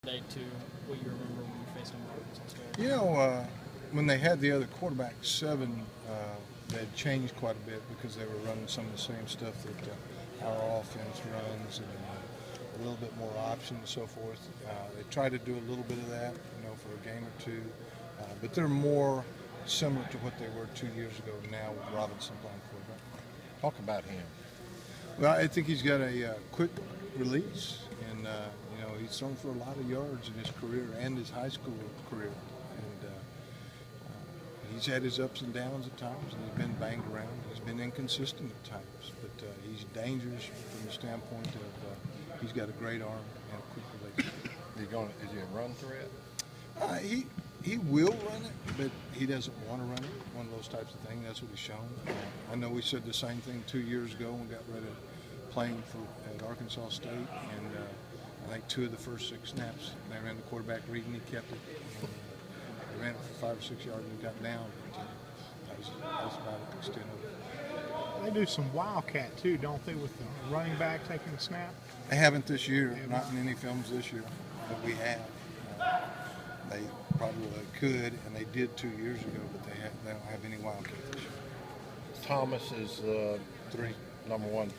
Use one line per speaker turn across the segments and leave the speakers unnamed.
Day to what you remember when you were facing Arkansas State?
When they had the other quarterback, 7, they had changed quite a bit because they were running some of the same stuff that our offense runs and a little bit more options and so forth. They tried to do a little bit of that, for a game or two, but they're more similar to what they were 2 years ago now with Robinson playing quarterback.
Talk about him.
Well, I think he's got a quick release, and he's thrown for a lot of yards in his career and his high school career. And he's had his ups and downs at times, and he's been banged around. He's been inconsistent at times, but he's dangerous from the standpoint of he's got a great arm and a quick release.
Is he a run threat?
He will run it, but he doesn't want to run it. One of those types of things. That's what he's shown. I know we said the same thing 2 years ago when we got rid of playing at Arkansas State, and I think 2 of the first 6 snaps they ran the quarterback read and he kept it. They ran it for 5 or 6 yards and got down. That was about the extent of it.
They do some wildcat too, don't they, with the running back taking the snap?
They haven't this year, not in any films this year, but we have. They probably could, and they did 2 years ago, but they don't have any wildcat this year.
Thomas is number 1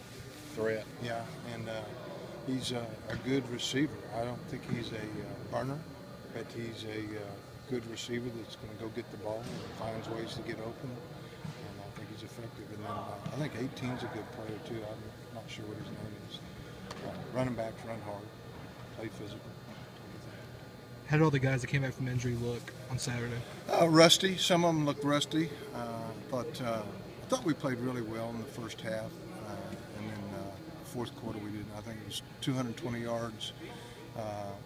threat.
Yeah, and he's a good receiver. I don't think he's a burner, but he's a good receiver that's going to go get the ball and finds ways to get open, and I think he's effective. And then I think 18's a good player too. I'm not sure what his name is. Running backs run hard, play physical.
How did all the guys that came back from injury look on Saturday?
Rusty. Some of them looked rusty. I thought we played really well in the first half, and then fourth quarter we didn't. I think it was 220 yards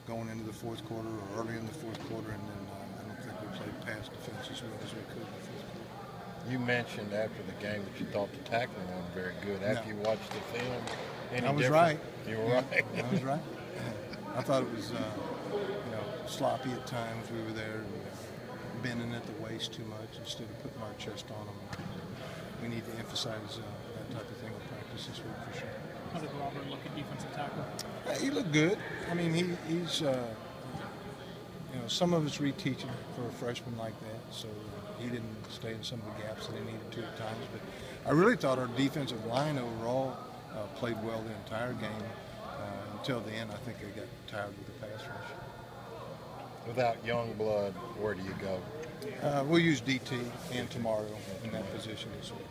going into the fourth quarter or early in the fourth quarter, and then I don't think we played pass defense as well as we could in the fourth quarter.
You mentioned after the game that you thought the tackling wasn't very good. After you watched the film,
I was right.
You were right.
I was right. I thought it was sloppy at times. We were there bending at the waist too much instead of putting our chest on them. We need to emphasize that type of thing in practice this week for sure.
How did Robert look at defensive tackle?
He looked good. I mean, he's some of it's reteaching for a freshman like that, so he didn't stay in some of the gaps that he needed to at times. But I really thought our defensive line overall played well the entire game until the end. I think they got tired with the pass rush.
Without young blood, where do you go?
We'll use DT and Tomorrow in that position this week.